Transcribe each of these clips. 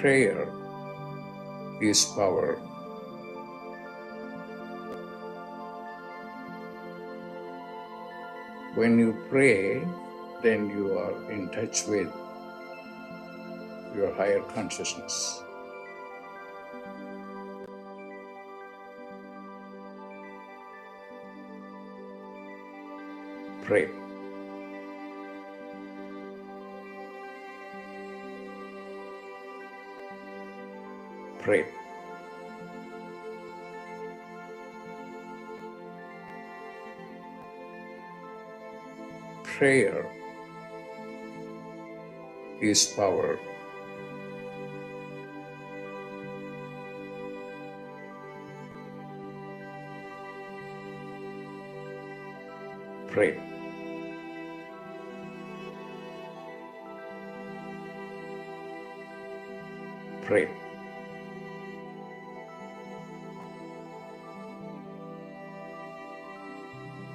Prayer is power. When you pray, then you are in touch with your higher consciousness. Pray. Pray. Prayer is power. Pray. Pray.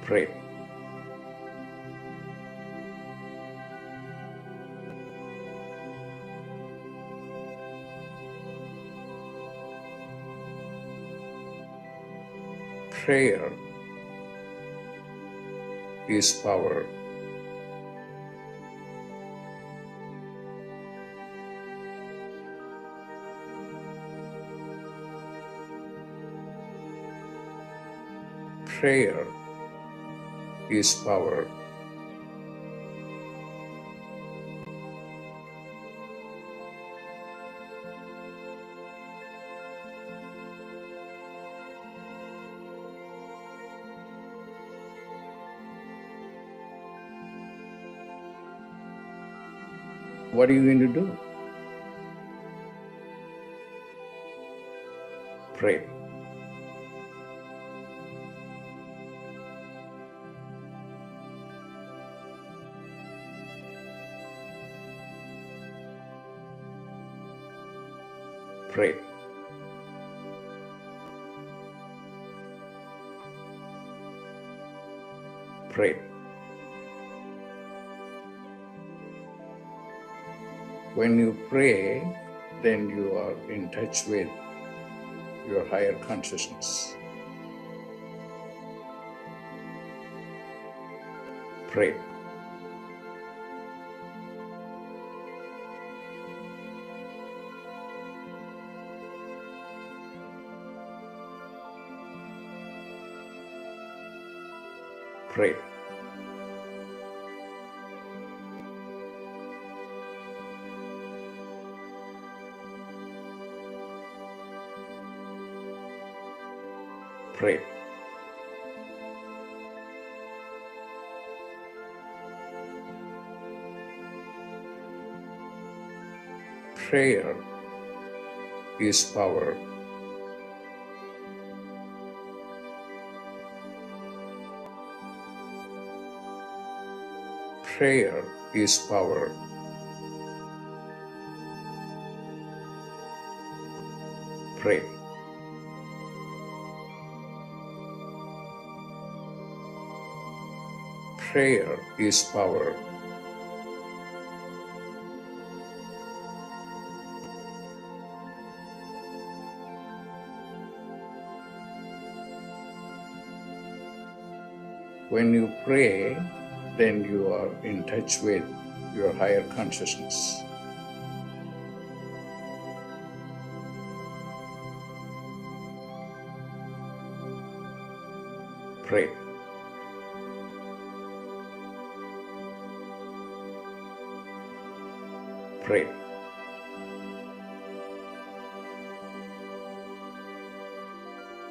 Pray. Prayer is power. Prayer is power. What are you going to do? Pray. Pray. Pray. When you pray, then you are in touch with your higher consciousness. Pray. Pray. Pray. Prayer is power. Prayer is power. Pray. Prayer is power. When you pray, then you are in touch with your higher consciousness. Pray. Pray.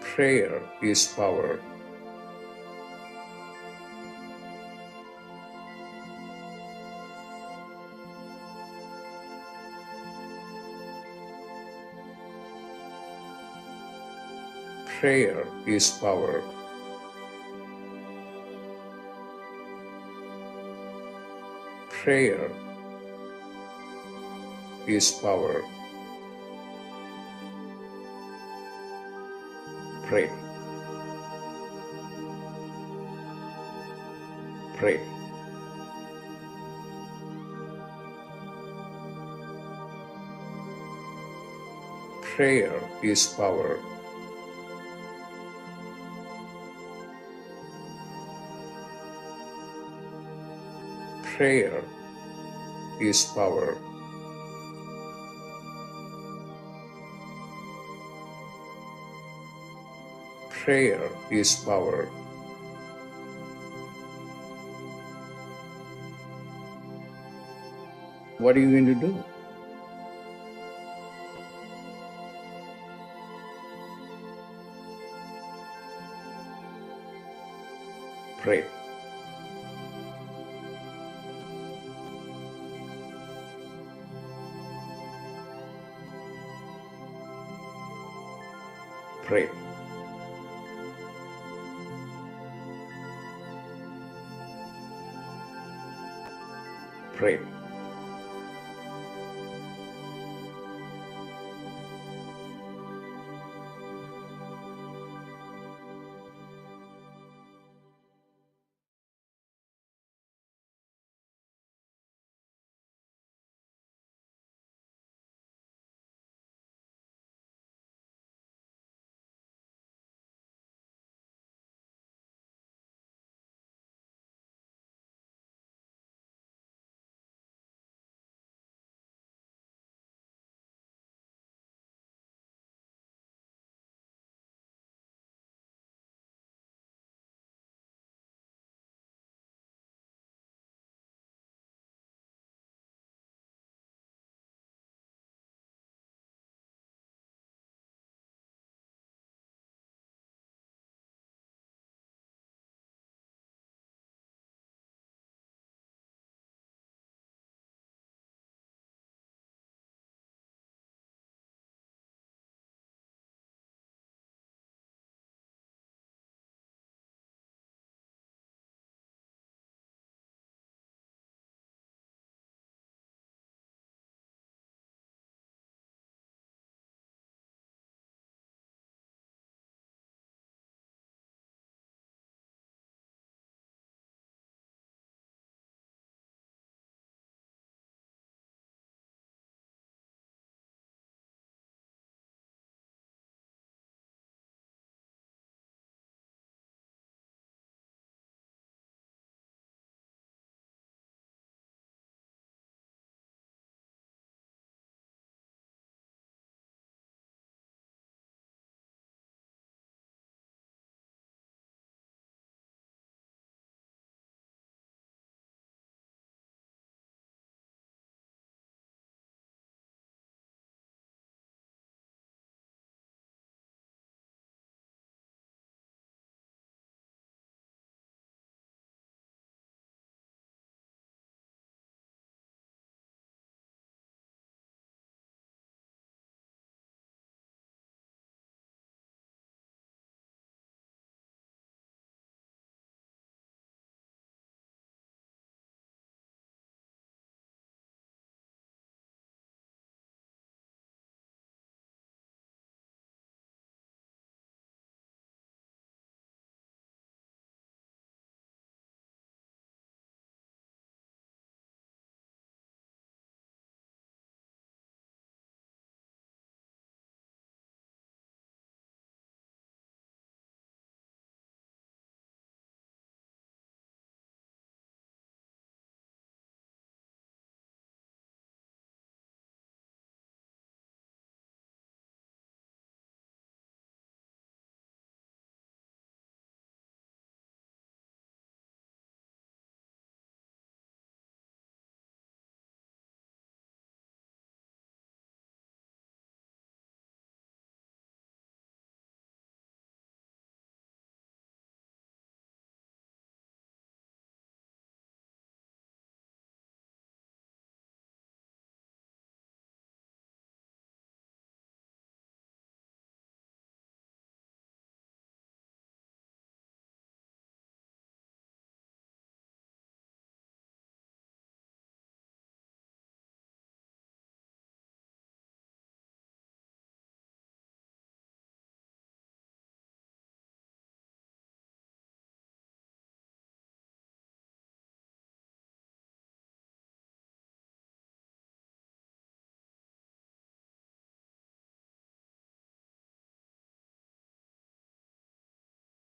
Prayer is power. Prayer is power. Prayer is power. Pray. Pray. Prayer is power. Prayer is power. Prayer is power. What are you going to do? Pray. Pray. Pray.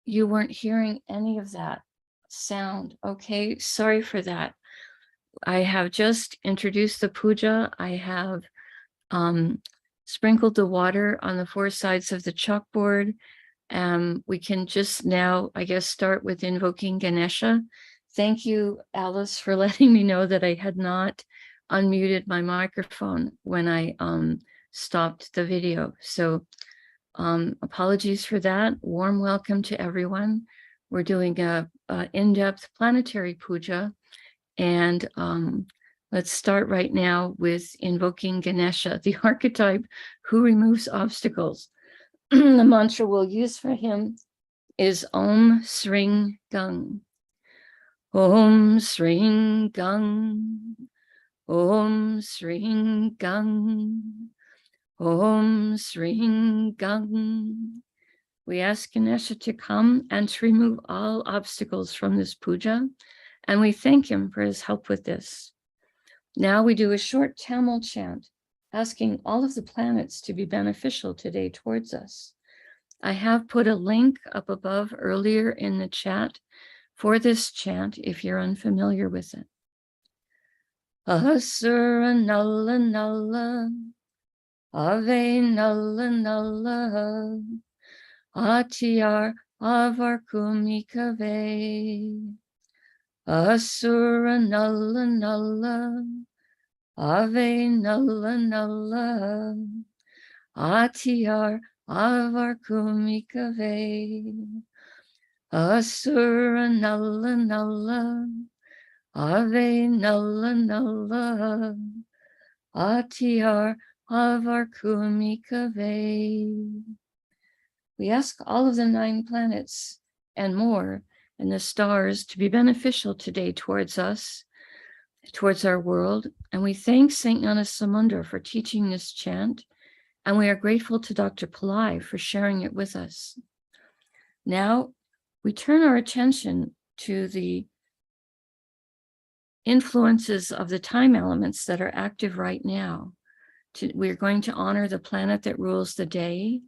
you weren't hearing any of that sound. Okay, sorry for that. I have just introduced the puja. I have sprinkled the water on the four sides of the chalkboard. We can just now, I guess, start with invoking Ganesha. Thank you, Alice, for letting me know that I had not unmuted my microphone when I stopped the video. So apologies for that. Warm welcome to everyone. We're doing a in-depth planetary puja, and let's start right now with invoking Ganesha, the archetype who removes obstacles. The mantra we'll use for him is Om Sring Gung. Om Sring Gung. Om Sring Gung. Om Sring Gung. We ask Ganesha to come and to remove all obstacles from this puja, and we thank him for his help with this. Now we do a short Tamil chant, asking all of the planets to be beneficial today towards us. I have put a link up above earlier in the chat for this chant if you're unfamiliar with it. Asura Nalla Nalla, Ave Nalla Nalla, Atyar Avar Kumikave. Asura Nalla Nalla, Ave Nalla Nalla, Atyar Avar Kumikave. Asura Nalla Nalla, Ave Nalla Nalla, Atyar Avar Kumikave. We ask all of the 9 planets and more and the stars to be beneficial today towards us, towards our world, and we thank Saint Gnanasamundar for teaching this chant, and we are grateful to Dr. Pillai for sharing it with us. Now, we turn our attention to the influences of the time elements that are active right now. We're going to honor the planet that rules the day,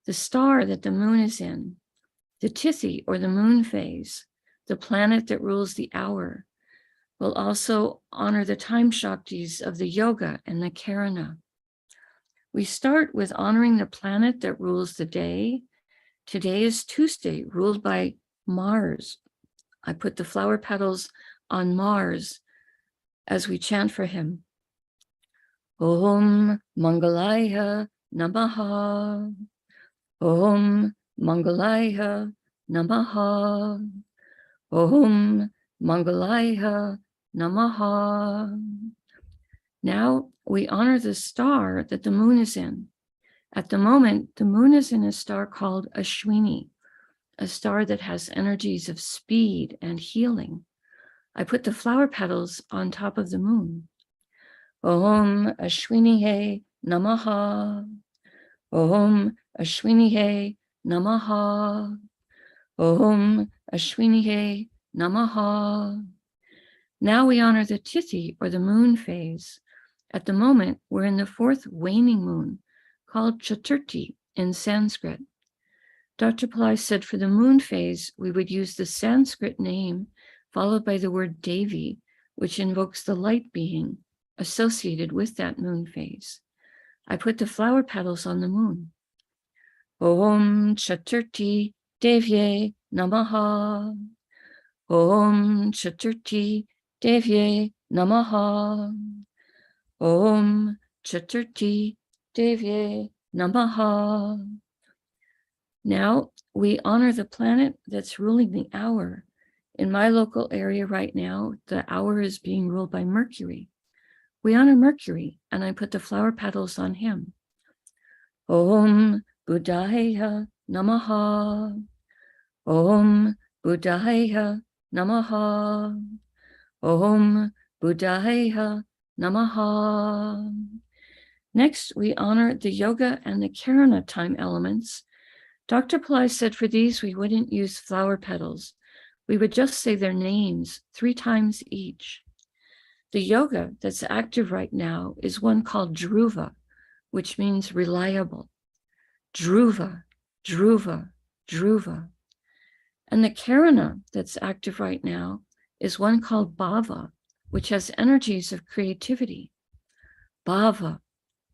the star that the moon is in, the Tithi or the moon phase, the planet that rules the hour. We'll also honor the time Shaktis of the yoga and the Karana. We start with honoring the planet that rules the day. Today is Tuesday, ruled by Mars. I put the flower petals on Mars as we chant for him. Om Mangalaya Namaha. Om Mangalaya Namaha. Om Mangalaya Namaha. Now we honor the star that the moon is in. At the moment, the moon is in a star called Ashwini, a star that has energies of speed and healing. I put the flower petals on top of the moon. Om Ashwini Namaha. Om Ashwini Namaha. Om Ashwini Namaha. Now we honor the Tithi or the moon phase. At the moment, we're in the 4th waning moon, called Chaturthi in Sanskrit. Dr. Pillai said for the moon phase, we would use the Sanskrit name followed by the word Devi, which invokes the light being associated with that moon phase. I put the flower petals on the moon. Om Chaturthi Devye Namaha. Om Chaturthi Devye Namaha. Om Chaturthi Devye Namaha. Now we honor the planet that's ruling the hour. In my local area right now, the hour is being ruled by Mercury. We honor Mercury, and I put the flower petals on him. Om Buddhaya Namaha. Om Buddhaya Namaha. Om Buddhaya Namaha. Next, we honor the yoga and the Karana time elements. Dr. Pillai said for these, we wouldn't use flower petals. We would just say their names 3 times each. The yoga that's active right now is one called Dhruva, which means reliable. Dhruva, Dhruva, Dhruva. And the Karana that's active right now is one called Bhava, which has energies of creativity. Bhava,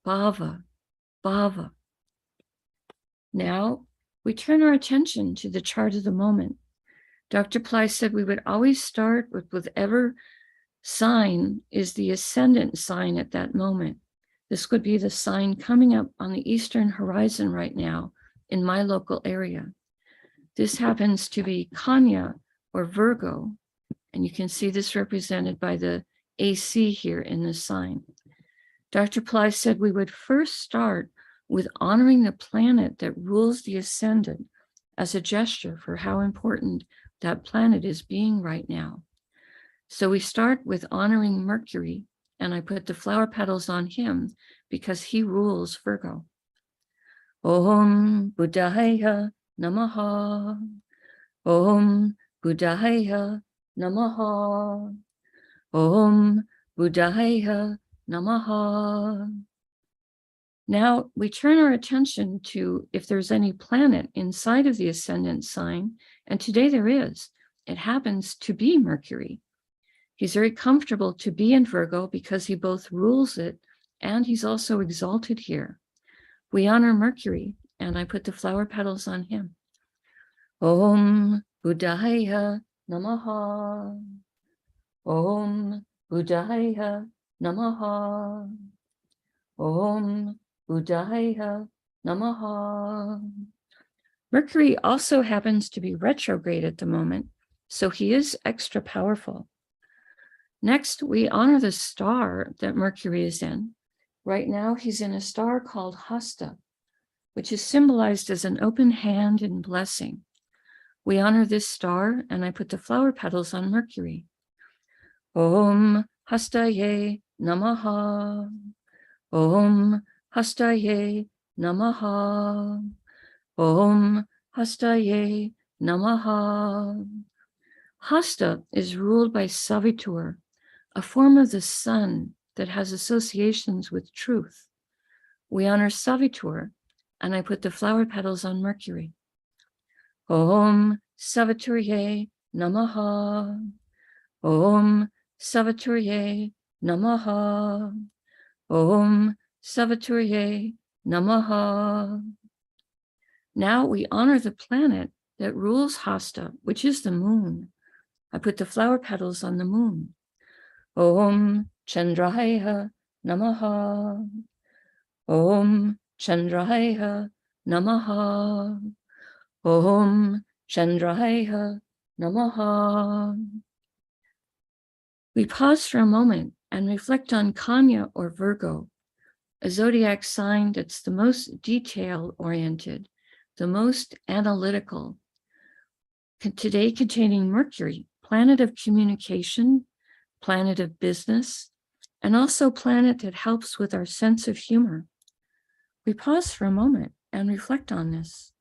Bhava, Bhava. Now we turn our attention to the chart of the moment. Dr. Pillai said we would always start with whatever sign is the ascendant sign at that moment. This would be the sign coming up on the eastern horizon right now in my local area. This happens to be Kanya or Virgo, and you can see this represented by the AC here in this sign. Dr. Pillai said we would first start with honoring the planet that rules the ascendant as a gesture for how important that planet is being right now. So we start with honoring Mercury, and I put the flower petals on him because he rules Virgo. Om Buddhaya Namaha. Om Buddhaya Namaha. Om Buddhaya Namaha. Now we turn our attention to if there's any planet inside of the ascendant sign, and today there is. It happens to be Mercury. He's very comfortable to be in Virgo because he both rules it and he's also exalted here. We honor Mercury, and I put the flower petals on him. Om Buddhaya Namaha. Om Buddhaya Namaha. Om Buddhaya Namaha. Mercury also happens to be retrograde at the moment, so he is extra powerful. Next, we honor the star that Mercury is in. Right now, he's in a star called Hasta, which is symbolized as an open hand in blessing. We honor this star, and I put the flower petals on Mercury. Om Hastaye Namaha. Om Hastaye Namaha. Om Hastaye Namaha. Hasta is ruled by Savitur, a form of the sun that has associations with truth. We honor Savitur, and I put the flower petals on Mercury. Om Saviturye Namaha. Om Saviturye Namaha. Om Saviturye Namaha. Now we honor the planet that rules Hasta, which is the moon. I put the flower petals on the moon. Om Chandraya Namaha. Om Chandraya Namaha. Om Chandraya Namaha. We pause for a moment and reflect on Kanya or Virgo, a zodiac sign that's the most detail-oriented, the most analytical. Today containing Mercury, planet of communication, planet of business, and also planet that helps with our sense of humor. We pause for a moment and reflect on this.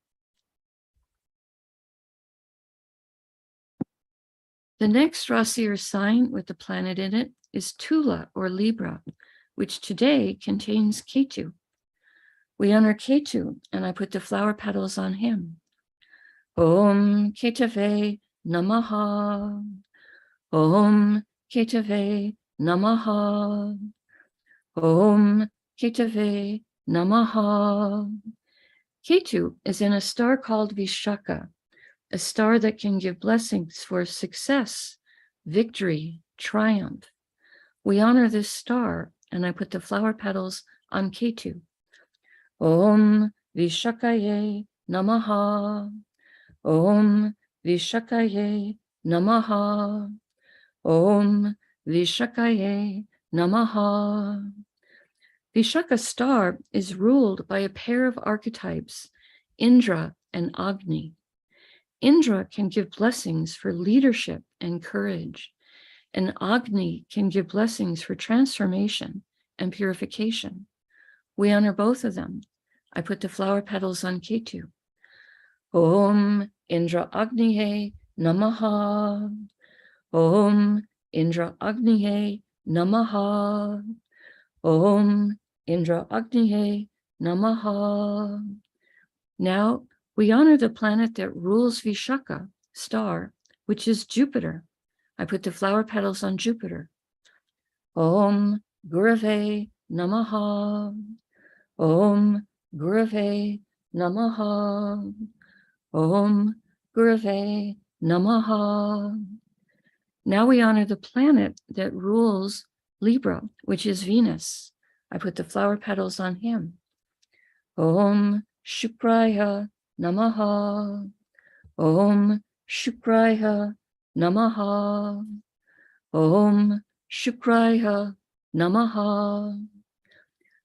The next Rasi or sign with the planet in it is Tula or Libra, which today contains Ketu. We honor Ketu, and I put the flower petals on him. Om Ketave Namaha. Om Ketave Namaha. Om Ketave Namaha. Ketu is in a star called Vishaka, a star that can give blessings for success, victory, triumph. We honor this star, and I put the flower petals on Ketu. Om Vishakaye Namaha. Om Vishakaye Namaha. Om Vishakaye Namaha. Vishaka star is ruled by a pair of archetypes, Indra and Agni. Indra can give blessings for leadership and courage, and Agni can give blessings for transformation and purification. We honor both of them. I put the flower petals on Ketu. Om Indra Agnihe Namaha. Om Indra Agnihe Namaha. Om Indra Agnihe Namaha. Now we honor the planet that rules Vishaka, star, which is Jupiter. I put the flower petals on Jupiter. Om Gurave Namaha. Om Gurave Namaha. Om Gurave Namaha. Now we honor the planet that rules Libra, which is Venus. I put the flower petals on him. Om Shukraya Namaha. Om Shukraya Namaha. Om Shukraya Namaha.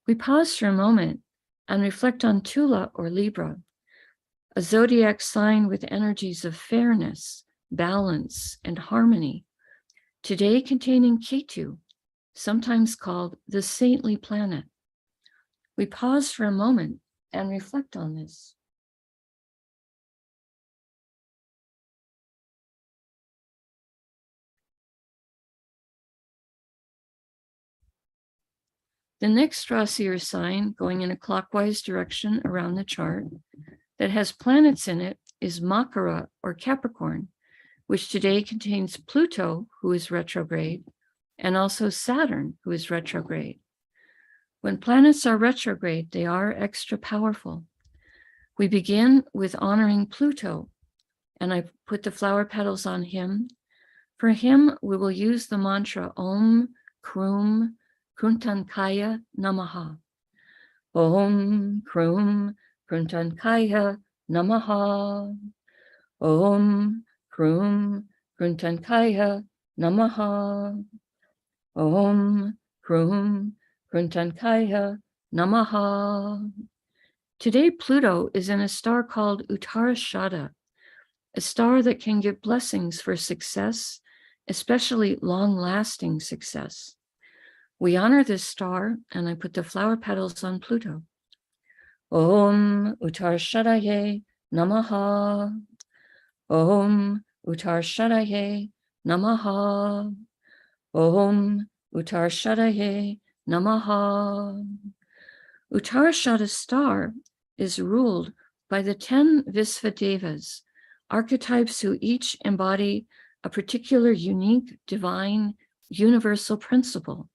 We pause for a moment and reflect on Tula or Libra, a zodiac sign with energies of fairness, balance, and harmony, today containing Ketu, sometimes called the saintly planet. We pause for a moment and reflect on this. The next Rasi or sign, going in a clockwise direction around the chart, that has planets in it is Makara or Capricorn, which today contains Pluto, who is retrograde, and also Saturn, who is retrograde. When planets are retrograde, they are extra powerful. We begin with honoring Pluto, and I put the flower petals on him. For him, we will use the mantra Om Krum Kruntankaya Namaha. Om Krum Kruntankaya Namaha. Om Krum Kruntankaya Namaha. Om Krum Kruntankaya Namaha. Today, Pluto is in a star called Uttarashada, a star that can give blessings for success, especially long-lasting success. We honor this star, and I put the flower petals on Pluto. Om Uttarashadaye Namaha. Om Uttarashadaye Namaha. Om Uttarashadaye Namaha. Uttarashada star is ruled by the 10 Visvadevas, archetypes who each embody a particular unique, divine, universal principle.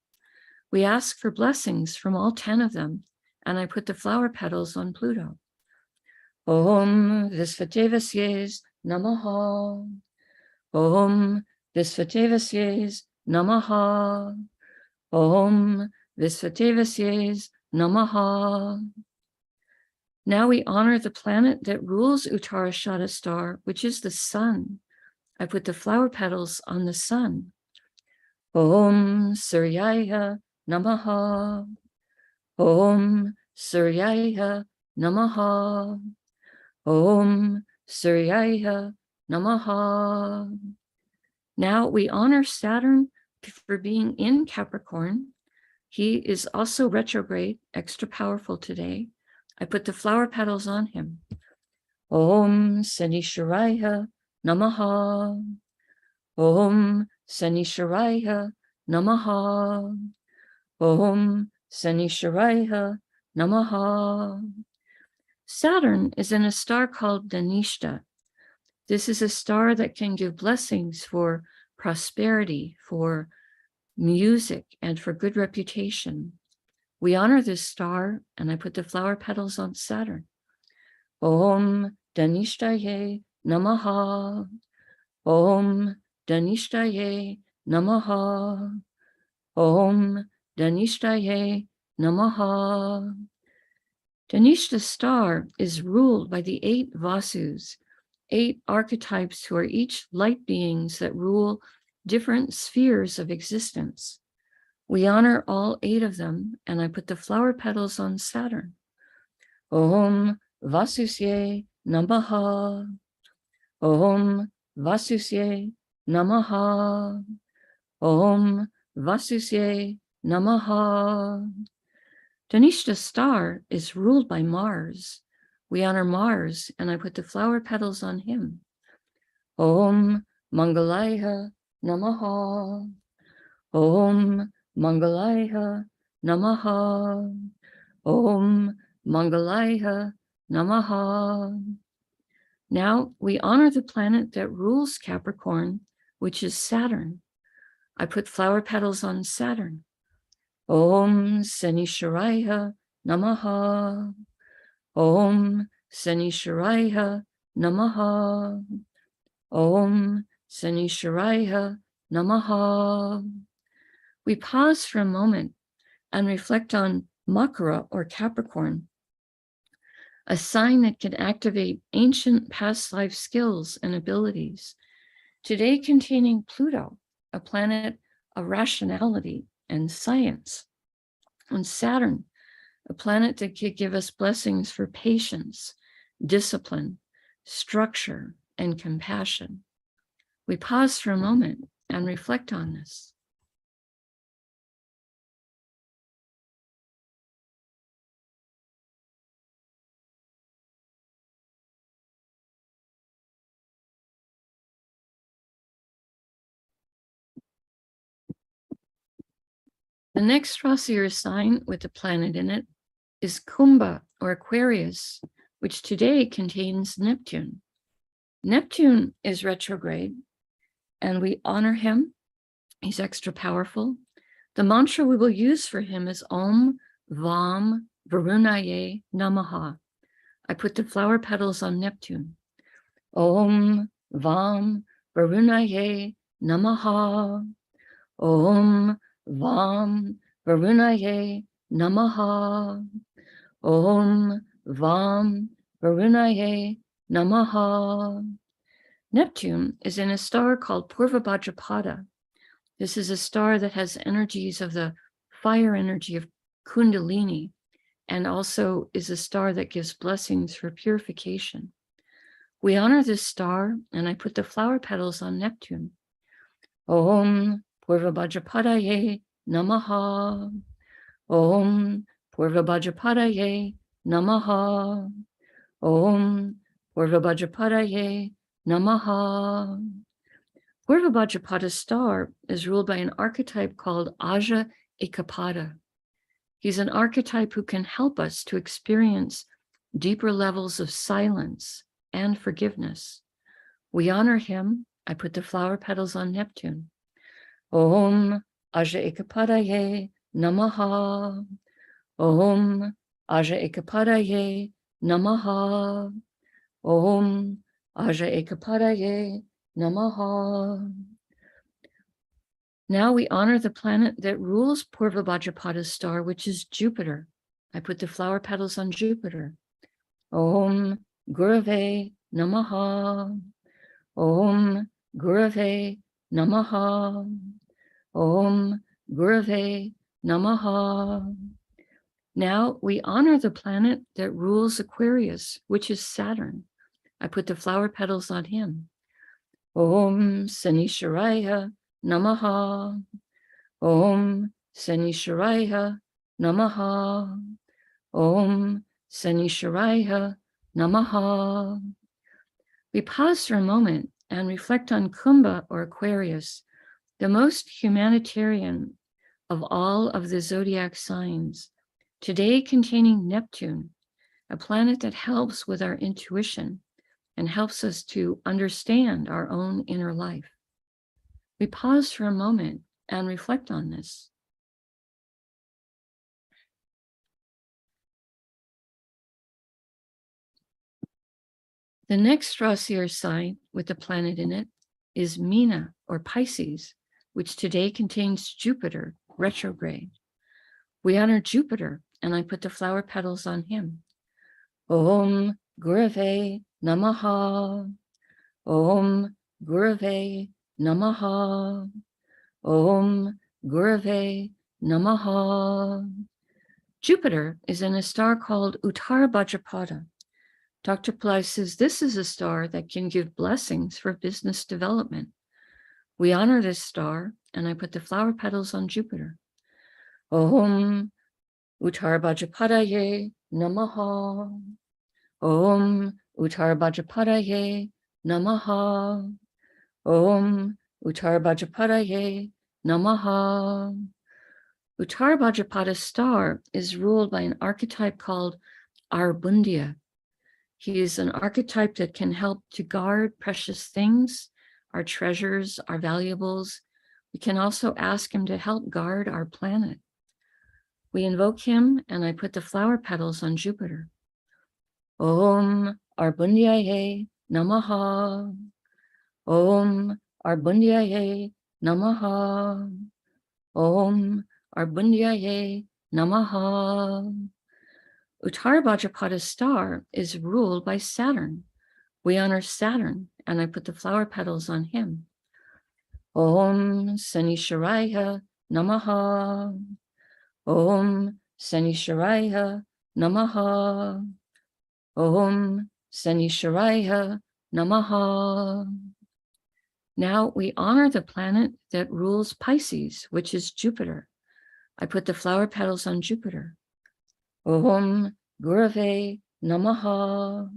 We ask for blessings from all 10 of them, and I put the flower petals on Pluto. Om Visvadevasye Namaha. Om Visvadevasye Namaha. Om Visvadevasye Namaha. Now we honor the planet that rules Uttarashada star, which is the sun. I put the flower petals on the sun. Om Suryaya Namaha. Om Suryaya Namaha. Om Suryaya Namaha. Now we honor Saturn for being in Capricorn. He is also retrograde, extra powerful today. I put the flower petals on him. Om Sanisharaya Namaha. Om Sanisharaya Namaha. Om Sanisharaya Namaha. Saturn is in a star called Dhanishta. This is a star that can give blessings for prosperity, for music, and for good reputation. We honor this star, and I put the flower petals on Saturn. Om Dhanishtaye Namaha. Om Dhanishtaye Namaha. Om Dhanishtaye Namaha. Dhanishta star is ruled by the 8 Vasus, 8 archetypes who are each light beings that rule different spheres of existence. We honor all 8 of them, and I put the flower petals on Saturn. Om Vasusye Namaha. Om Vasusye Namaha. Om Vasusye Namaha. Dhanishta star is ruled by Mars. We honor Mars, and I put the flower petals on him. Om Mangalaya Namaha. Om Mangalaya Namaha. Om Mangalaya Namaha. Now we honor the planet that rules Capricorn, which is Saturn. I put flower petals on Saturn. Om Sanishwaraya Namaha. Om Sanishwaraya Namaha. Om Sanishwaraya Namaha. We pause for a moment and reflect on Makara or Capricorn, a sign that can activate ancient past life skills and abilities, today containing Pluto, a planet of rationality and science, and Saturn, a planet that could give us blessings for patience, discipline, structure, and compassion. We pause for a moment and reflect on this. The next Rasi or sign with the planet in it is Kumbha or Aquarius, which today contains Neptune. Neptune is retrograde, and we honor him. He's extra powerful. The mantra we will use for him is Om Vam Varunaye Namaha. I put the flower petals on Neptune. Om Vam Varunaye Namaha. Om Vam Varunaye Namaha. Om Vam Varunaye Namaha. Neptune is in a star called Purva Bhadrapada. This is a star that has energies of the fire energy of Kundalini, and also is a star that gives blessings for purification. We honor this star, and I put the flower petals on Neptune. Om Purva Bhadrapadaye Namaha. Om Purva Bhadrapadaye Namaha. Om Purva Bhadrapadaye Namaha. Purva Bhadrapada star is ruled by an archetype called Aja Ekapada. He's an archetype who can help us to experience deeper levels of silence and forgiveness. We honor him. I put the flower petals on Neptune. Om Aja Ekapadaye Namaha. Om Aja Ekapadaye Namaha. Om Aja Ekapadaye Namaha. Now we honor the planet that rules Purva Bhadrapada's star, which is Jupiter. I put the flower petals on Jupiter. Om Gurave Namaha. Om Gurave Namaha. Om Gurave Namaha. Now we honor the planet that rules Aquarius, which is Saturn. I put the flower petals on him. Om Sanishwaraya Namaha. Om Sanishwaraya Namaha. Om Sanishwaraya Namaha. We pause for a moment and reflect on Kumbha or Aquarius, the most humanitarian of all of the zodiac signs, today containing Neptune, a planet that helps with our intuition and helps us to understand our own inner life. We pause for a moment and reflect on this. The next Rasi or sign with the planet in it is Meena or Pisces, which today contains Jupiter, retrograde. We honor Jupiter, and I put the flower petals on him. Om Gurave Namaha. Om Gurave Namaha. Om Gurave Namaha. Jupiter is in a star called Uttara Bhadrapada. Dr. Pillai says this is a star that can give blessings for business development. We honor this star, and I put the flower petals on Jupiter. Om Uttara Bhadrapadaye Namaha. Om Uttara Bhadrapadaye Namaha. Om Uttara Bhadrapadaye Namaha. Uttara Bhadrapada star is ruled by an archetype called Arbundia. He is an archetype that can help to guard precious things, our treasures, our valuables. We can also ask him to help guard our planet. We invoke him, and I put the flower petals on Jupiter. Om Arbundyaye Namaha. Om Arbundyaye Namaha. Om Arbundyaye Namaha. Uttara Bhadrapada star is ruled by Saturn. We honor Saturn, and I put the flower petals on him. Om Sanisharaya Namaha. Om Sanisharaya Namaha. Om Sanisharaya Namaha. Now we honor the planet that rules Pisces, which is Jupiter. I put the flower petals on Jupiter. Om Gurave Namaha.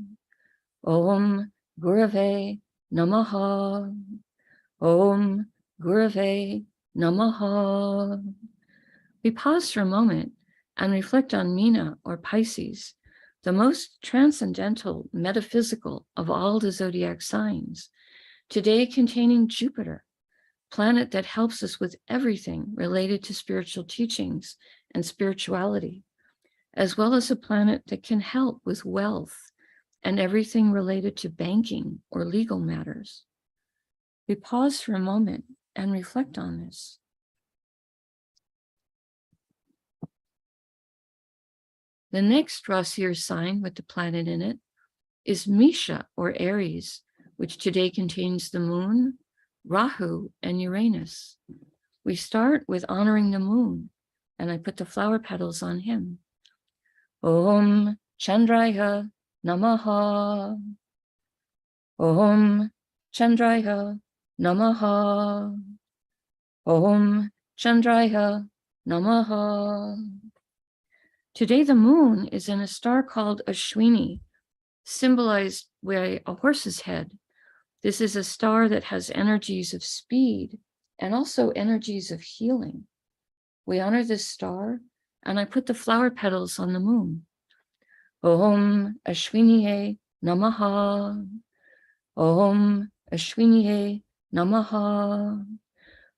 Om Gurave Namaha. Om Gurave Namaha. We pause for a moment and reflect on Meena or Pisces, the most transcendental, metaphysical of all the zodiac signs, today containing Jupiter, planet that helps us with everything related to spiritual teachings and spirituality, as well as a planet that can help with wealth and everything related to banking or legal matters. We pause for a moment and reflect on this. The next Rasier sign with the planet in it is Misha or Aries, which today contains the moon, Rahu, and Uranus. We start with honoring the moon, and I put the flower petals on him. Om Chandraya Namaha. Om Chandraya Namaha. Om Chandraya Namaha. Today the moon is in a star called Ashwini, symbolized by a horse's head. This is a star that has energies of speed and also energies of healing. We honor this star, and I put the flower petals on the moon. Om Ashwiniye Namaha. Om Ashwiniye Namaha.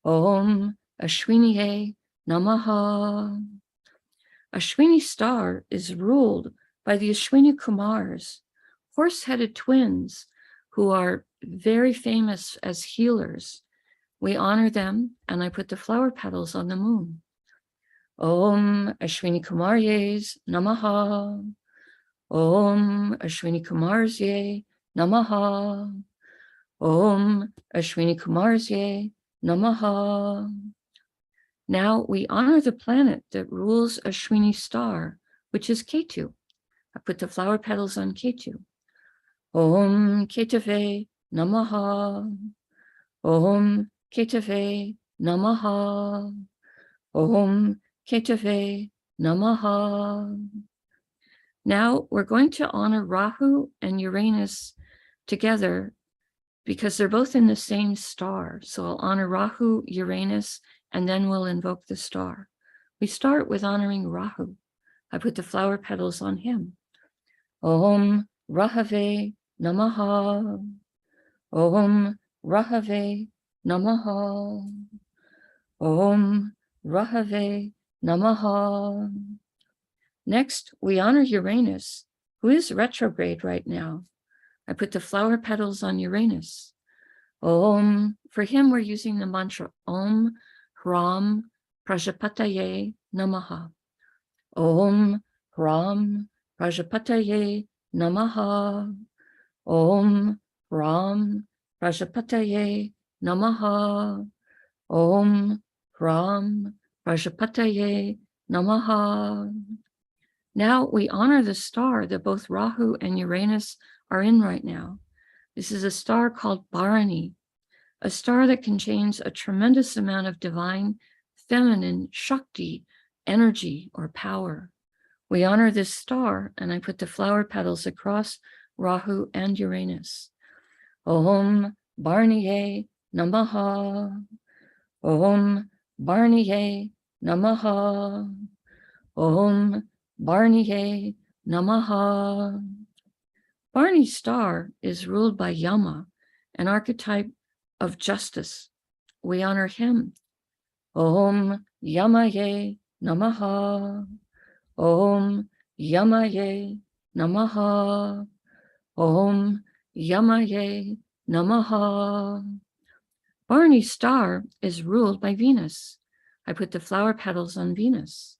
Om Ashwiniye Namaha. Ashwini star is ruled by the Ashwini Kumars, horse-headed twins who are very famous as healers. We honor them, and I put the flower petals on the moon. Om Ashwini Kumaryes Namaha. Om Ashwini Kumarsye Namaha. Om Ashwini Kumarsye Namaha. Now we honor the planet that rules Ashwini star, which is Ketu. I put the flower petals on Ketu. Om Ketave Namaha. Om Ketave Namaha. Om Ketave Namaha. Now we're going to honor Rahu and Uranus together because they're both in the same star. So I'll honor Rahu, Uranus, and then we'll invoke the star. We start with honoring Rahu. I put the flower petals on him. Om Rahave Namaha. Om Rahave Namaha. Om Rahave Namaha. Next, we honor Uranus, who is retrograde right now. I put the flower petals on Uranus. Om, for him we're using the mantra Om Hram Prajapataye Namaha. Om Hram Prajapataye Namaha. Om Hram Prajapataye Namaha. Om Hram Prajapataye Namaha. Now we honor the star that both Rahu and Uranus are in right now. This is a star called Bharani, a star that contains a tremendous amount of divine, feminine, Shakti, energy or power. We honor this star, and I put the flower petals across Rahu and Uranus. Om Bharaniye Namaha. Om Bharaniye Namaha. Om Bharaniye Namaha. Barney's star is ruled by Yama, an archetype of justice. We honor him. Om Yamaye Namaha. Om Yamaye Namaha. Om Yamaye Namaha. Barney's star is ruled by Venus. I put the flower petals on Venus.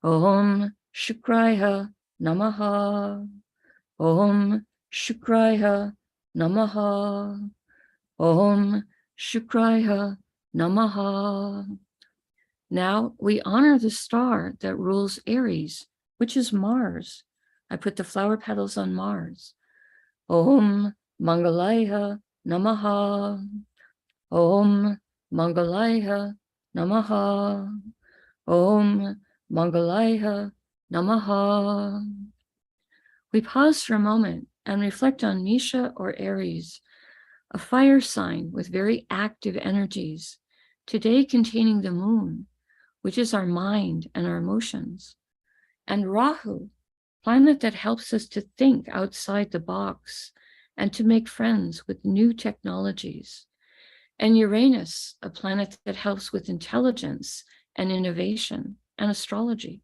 Om Shukraya Namaha. Om Shukraya Namaha. Om Shukraya Namaha. Now we honor the star that rules Aries, which is Mars. I put the flower petals on Mars. Om Mangalaya Namaha. Om Mangalaya Namaha. Om Mangalaya Namaha. We pause for a moment and reflect on Misha or Aries, a fire sign with very active energies, today containing the moon, which is our mind and our emotions, and Rahu, planet that helps us to think outside the box and to make friends with new technologies, and Uranus, a planet that helps with intelligence and innovation and astrology.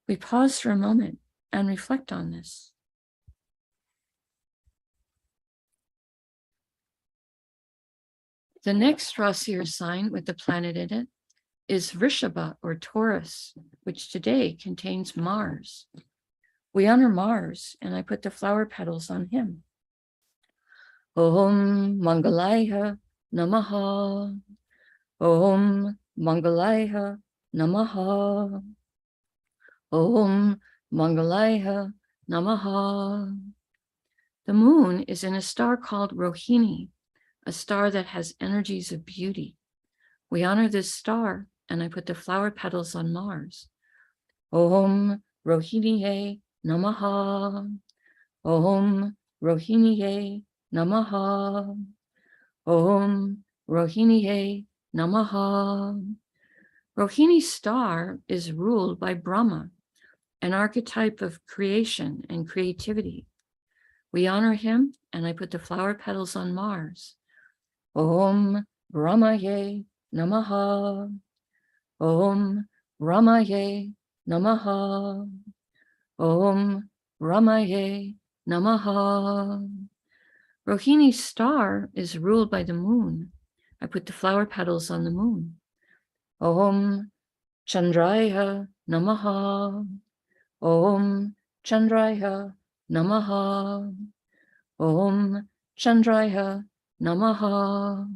We pause for a moment and reflect on this. The next Rasi or sign with the planet in it is Vrishabha or Taurus, which today contains Mars. We honor Mars, and I put the flower petals on him. Om Mangalaya Namaha. Om Mangalaya Namaha. Om Mangalaya Namaha. The moon is in a star called Rohini, a star that has energies of beauty. We honor this star, and I put the flower petals on Mars. Om Rohiniye Namaha. Om Rohiniye Namaha. Om Rohiniye Namaha. Rohini's star is ruled by Brahma, an archetype of creation and creativity. We honor him, and I put the flower petals on Mars. Om Brahmaye Namaha. Om Brahmaye Namaha. Om Brahmaye Namaha. Rohini's star is ruled by the moon. I put the flower petals on the moon. Om Chandraya Namaha. Om Chandraya Namaha. Om Chandraya Namaha.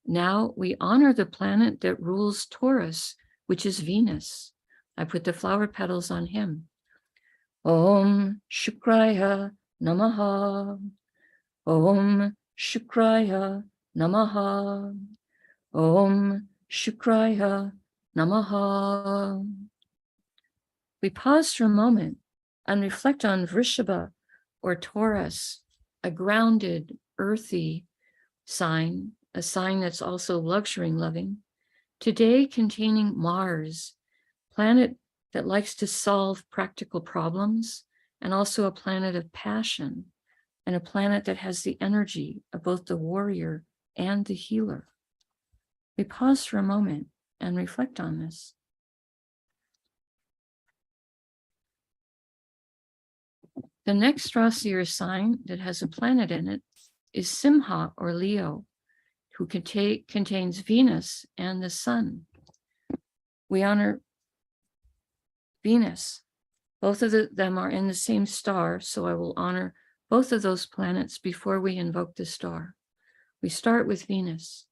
Now we honor the planet that rules Taurus, which is Venus. I put the flower petals on him. Om Shukraya Namaha. Om Shukraya Namaha. Om Shukraya Namaha. We pause for a moment and reflect on Vrishabha or Taurus, a grounded, earthy sign, a sign that's also luxury loving, today containing Mars, planet that likes to solve practical problems, and also a planet of passion, and a planet that has the energy of both the warrior and the healer. We pause for a moment and reflect on this. The next Rasi or sign that has a planet in it is Simha or Leo, who contains Venus and the Sun. We honor Venus. Both of them are in the same star, so I will honor both of those planets before we invoke the star. We start with Venus.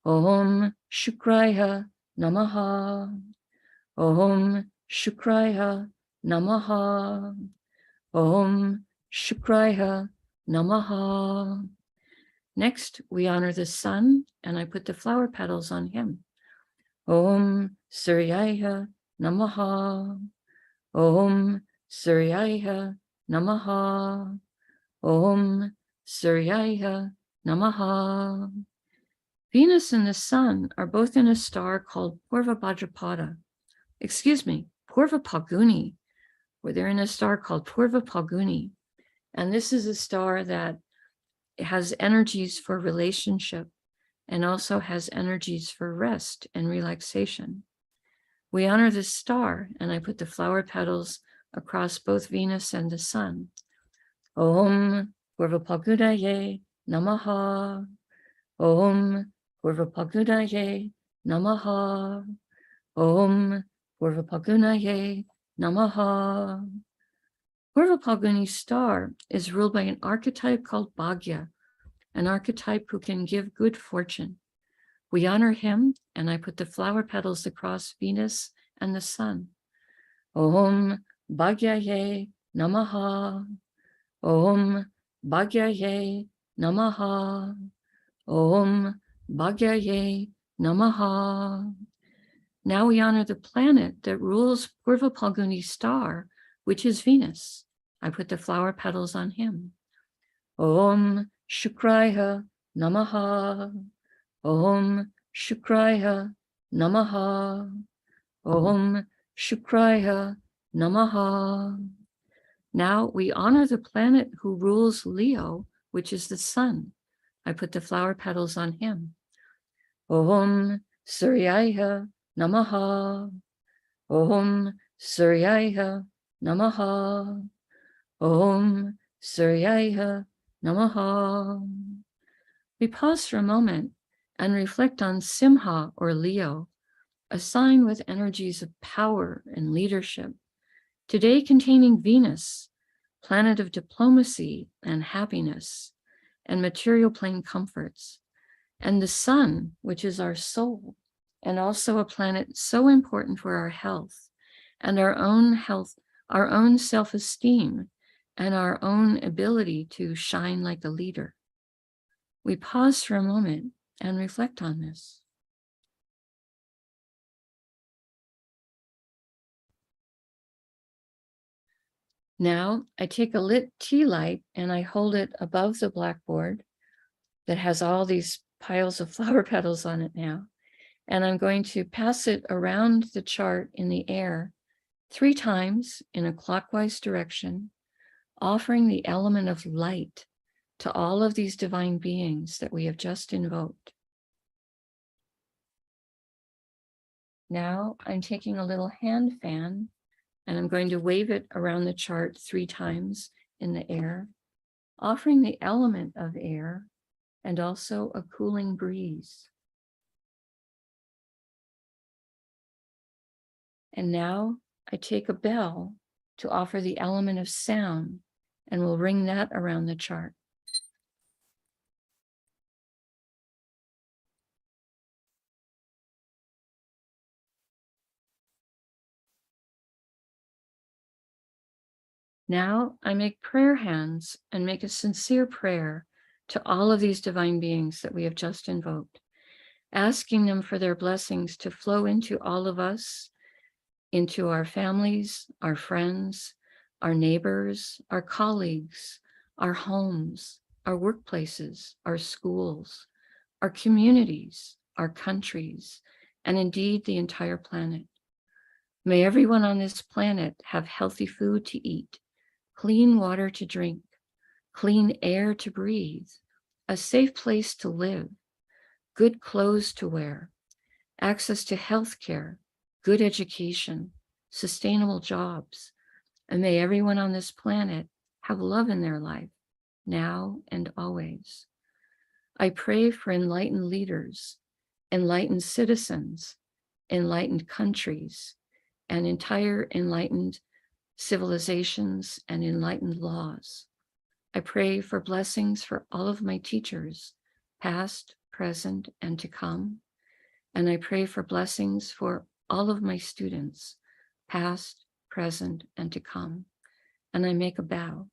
Om Shukraya Namaha. Om Shukraya Namaha. Om Shukraya Namaha. Next, we honor the sun, and I put the flower petals on him. Om Suryaya Namaha. Om Suryaya Namaha. Om Suryaya Namaha. Venus and the sun are both in a star called Purva Phalguni, where they're in a star called Purva Phalguni, And this is a star that has energies for relationship and also has energies for rest and relaxation. We honor this star, and I put the flower petals across both Venus and the sun. Om Purvapagudaye Namaha. Om Purvapagudaye Namaha. Om Purvapagunaye Namaha. Purvapaguni star is ruled by an archetype called Bhagya, an archetype who can give good fortune. We honor him, and I put the flower petals across Venus and the sun. Om Bhagyaye Namaha. Om Bhagyaye Namaha. Om Bhagyaye Namaha. Now we honor the planet that rules Purvapalguni star, which is Venus. I put the flower petals on him. Om Shukraya Namaha. Om Shukraya Namaha. Om Shukraya Namaha. Now we honor the planet who rules Leo, which is the sun. I put the flower petals on him. Om Suryaya Namaha. Om Suryaya Namaha. Om Suryaya Namaha. We pause for a moment and reflect on Simha or Leo, a sign with energies of power and leadership, today containing Venus, planet of diplomacy and happiness and material plane comforts, and the sun, which is our soul, and also a planet so important for our health and our own self-esteem, and our own ability to shine like a leader. We pause for a moment and reflect on this. Now I take a lit tea light and I hold it above the blackboard that has all these piles of flower petals on it now. And I'm going to pass it around the chart in the air 3 times in a clockwise direction, offering the element of light to all of these divine beings that we have just invoked. Now I'm taking a little hand fan and I'm going to wave it around the chart 3 times in the air, offering the element of air and also a cooling breeze. And now I take a bell to offer the element of sound, and we'll ring that around the chart. Now I make prayer hands and make a sincere prayer to all of these divine beings that we have just invoked, asking them for their blessings to flow into all of us, into our families, our friends, our neighbors, our colleagues, our homes, our workplaces, our schools, our communities, our countries, and indeed the entire planet. May everyone on this planet have healthy food to eat, clean water to drink, clean air to breathe, a safe place to live, good clothes to wear, access to health care, good education, sustainable jobs, and may everyone on this planet have love in their life, now and always. I pray for enlightened leaders, enlightened citizens, enlightened countries, and entire enlightened civilizations and enlightened laws. I pray for blessings for all of my teachers, past, present, and to come. And I pray for blessings for all of my students, past, present, and to come. And I make a bow.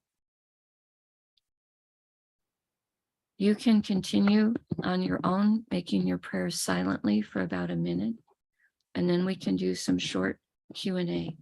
You can continue on your own, making your prayers silently for about a minute, and then we can do some short Q&A.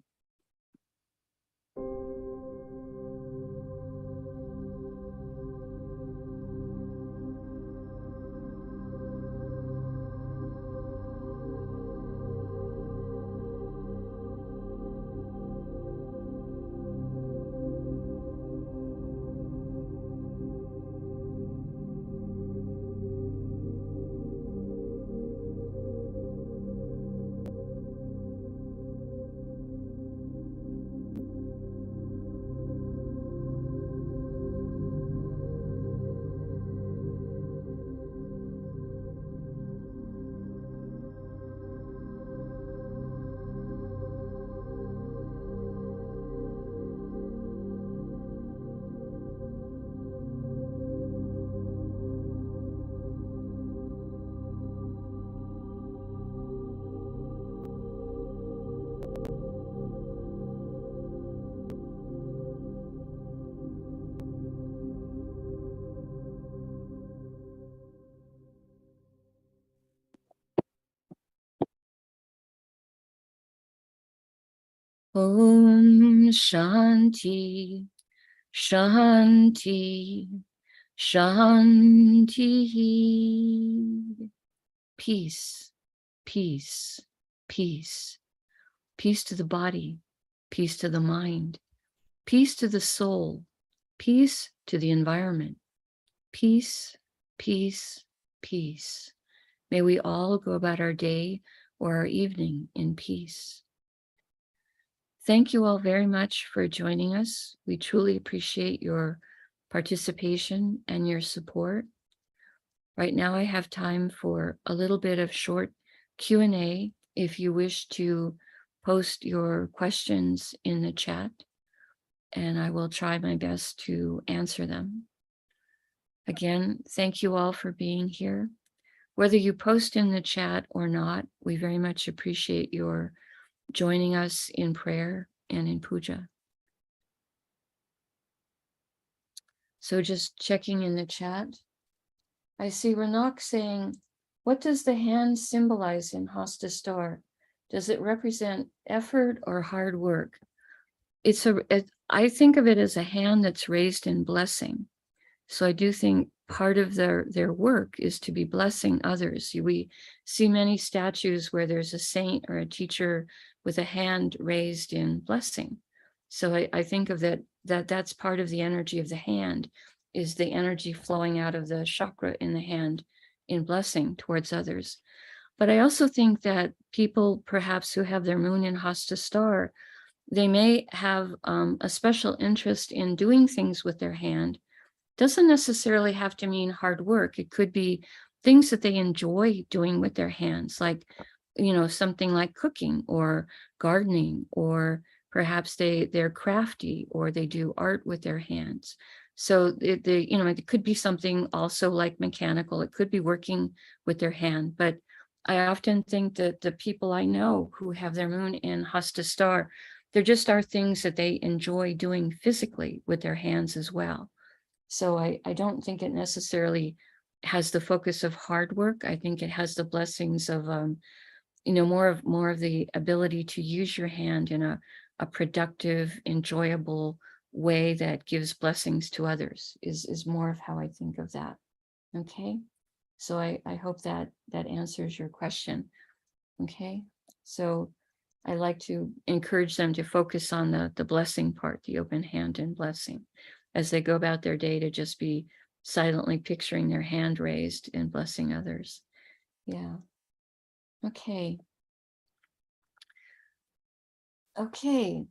Om Shanti, Shanti, Shanti. Peace, peace, peace. Peace to the body, peace to the mind, peace to the soul, peace to the environment. Peace, peace, peace. May we all go about our day or our evening in peace. Thank you all very much for joining us. We truly appreciate your participation and your support. Right now I have time for a little bit of short Q&A if you wish to post your questions in the chat, and I will try my best to answer them. Again, thank you all for being here. Whether you post in the chat or not, we very much appreciate your joining us in prayer and in puja. So just checking in the chat. I see Ranak saying, what does the hand symbolize in Hasta Star? Does it represent effort or hard work? I think of it as a hand that's raised in blessing. So I do think part of their work is to be blessing others. We see many statues where there's a saint or a teacher with a hand raised in blessing. So I think of that's part of the energy of the hand, is the energy flowing out of the chakra in the hand in blessing towards others. But I also think that people perhaps who have their moon in Hasta Star, they may have a special interest in doing things with their hand. Doesn't necessarily have to mean hard work. It could be things that they enjoy doing with their hands, like, something like cooking or gardening, or perhaps they're crafty or they do art with their hands. So it could be something also like mechanical. It could be working with their hand. But I often think that the people I know who have their moon in Hasta Star, there just are things that they enjoy doing physically with their hands as well. So I don't think it necessarily has the focus of hard work. I think it has the blessings of, more of the ability to use your hand in a productive, enjoyable way that gives blessings to others is more of how I think of that. Okay. So I hope that answers your question. Okay. So I like to encourage them to focus on the blessing part, the open hand and blessing, as they go about their day, to just be silently picturing their hand raised and blessing others. Yeah. Okay. Okay.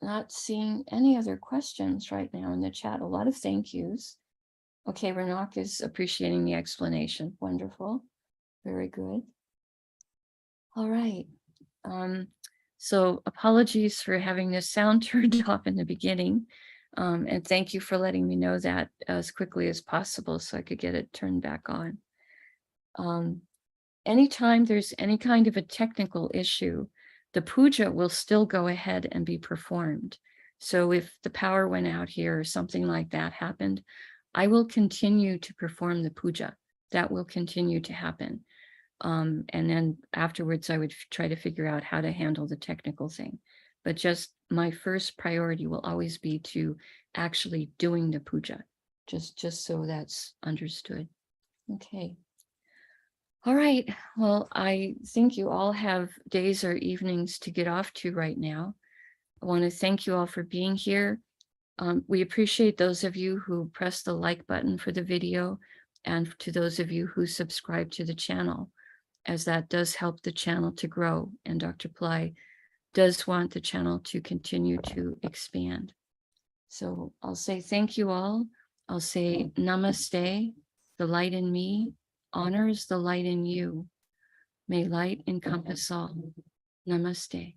Not seeing any other questions right now in the chat. A lot of thank yous. Okay, Ranak is appreciating the explanation. Wonderful. Very good. All right. So apologies for having this sound turned off in the beginning. And thank you for letting me know that as quickly as possible so I could get it turned back on. Anytime there's any kind of a technical issue, the puja will still go ahead and be performed. So if the power went out here or something like that happened, I will continue to perform the puja. That will continue to happen. And then afterwards, I would try to figure out how to handle the technical thing. But just my first priority will always be to actually doing the puja, just so that's understood. Okay. All right. Well, I think you all have days or evenings to get off to right now. I want to thank you all for being here. We appreciate those of you who press the like button for the video, and to those of you who subscribe to the channel, as that does help the channel to grow, and Dr. Pillai does want the channel to continue to expand. So I'll say thank you all. I'll say namaste. The light in me honors the light in you. May light encompass all. Namaste.